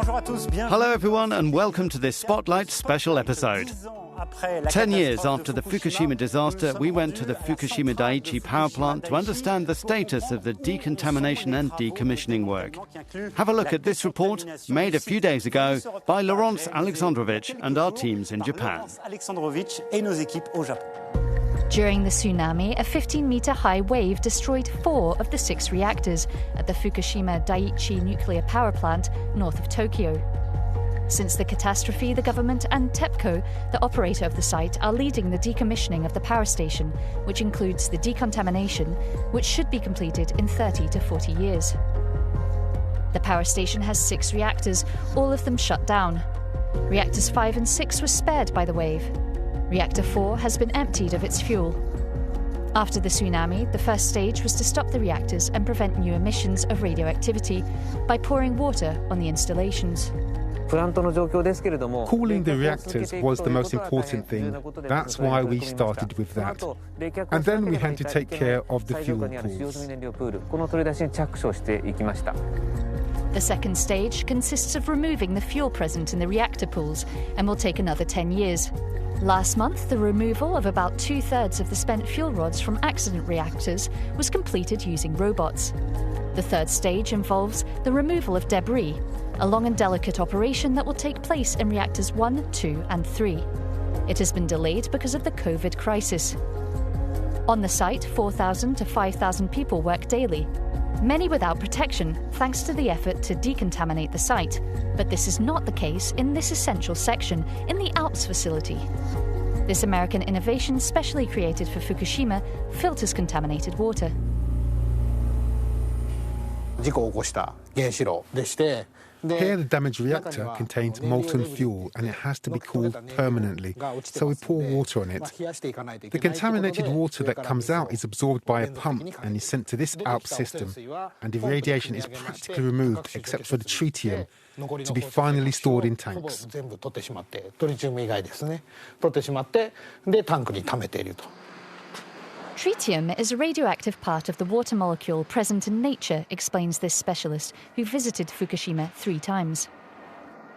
Hello everyone and welcome to this Spotlight special episode. 10 years after the Fukushima disaster, we went to the Fukushima Daiichi power plant to understand the status of the decontamination and decommissioning work. Have a look at this report made a few days ago by Laurence Alexandrovich and our teams in Japan. During the tsunami, a 15-metre-high wave destroyed 4 of the 6 reactors at the Fukushima Daiichi nuclear power plant north of Tokyo. Since the catastrophe, the government and TEPCO, the operator of the site, are leading the decommissioning of the power station, which includes the decontamination, which should be completed in 30 to 40 years. The power station has 6 reactors, all of them shut down. Reactors 5 and 6 were spared by the wave. Reactor 4 has been emptied of its fuel. After the tsunami, the first stage was to stop the reactors and prevent new emissions of radioactivity by pouring water on the installations. Cooling the reactors was the most important thing. That's why we started with that. And then we had to take care of the fuel pools. The second stage consists of removing the fuel present in the reactor pools and will take another 10 years. Last month, the removal of about 2/3 of the spent fuel rods from accident reactors was completed using robots. The third stage involves the removal of debris, a long and delicate operation that will take place in reactors 1, 2 and 3. It has been delayed because of the COVID crisis. On the site, 4,000 to 5,000 people work daily, many without protection thanks to the effort to decontaminate the site. But this is not the case in this essential section, in the Alps facility. This American innovation, specially created for Fukushima, filters contaminated water. Here, the damaged reactor contains molten fuel and it has to be cooled permanently, so we pour water on it. The contaminated water that comes out is absorbed by a pump and is sent to this Alps system, and the radiation is practically removed except for the tritium, to be finally stored in tanks. Tritium is a radioactive part of the water molecule present in nature, explains this specialist, who visited Fukushima 3 times.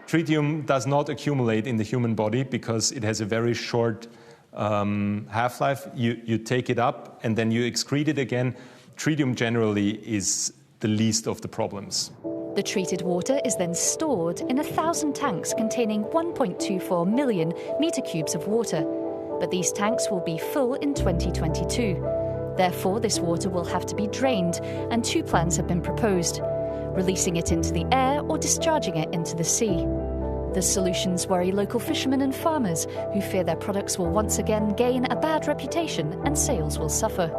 Tritium does not accumulate in the human body because it has a very short half-life. You take it up and then you excrete it again. Tritium generally is the least of the problems. The treated water is then stored in 1,000 tanks containing 1.24 million meter cubes of water. But these tanks will be full in 2022. Therefore, this water will have to be drained, and 2 plans have been proposed: releasing it into the air or discharging it into the sea. The solutions worry local fishermen and farmers, who fear their products will once again gain a bad reputation and sales will suffer.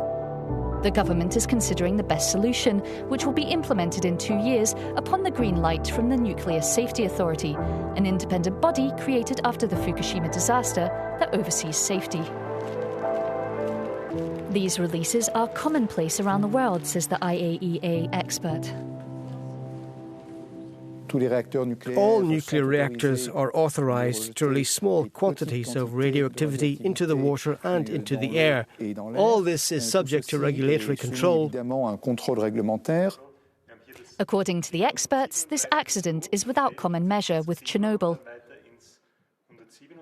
The government is considering the best solution, which will be implemented in 2 years upon the green light from the Nuclear Safety Authority, an independent body created after the Fukushima disaster that oversees safety. These releases are commonplace around the world, says the IAEA expert. All nuclear reactors are authorized to release small quantities of radioactivity into the water and into the air. All this is subject to regulatory control. According to the experts, this accident is without common measure with Chernobyl.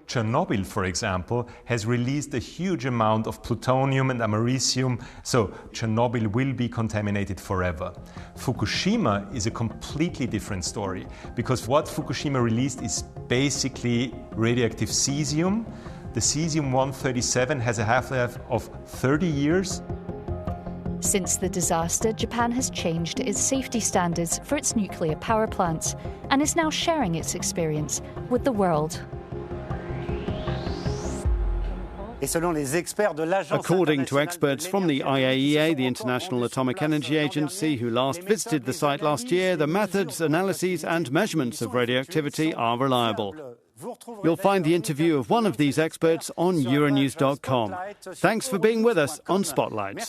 Chernobyl, for example, has released a huge amount of plutonium and americium, so Chernobyl will be contaminated forever. Fukushima is a completely different story, because what Fukushima released is basically radioactive cesium. The cesium-137 has a half-life of 30 years. Since the disaster, Japan has changed its safety standards for its nuclear power plants and is now sharing its experience with the world. According to experts from the IAEA, the International Atomic Energy Agency, who last visited the site last year, the methods, analyses and measurements of radioactivity are reliable. You'll find the interview of one of these experts on Euronews.com. Thanks for being with us on Spotlight.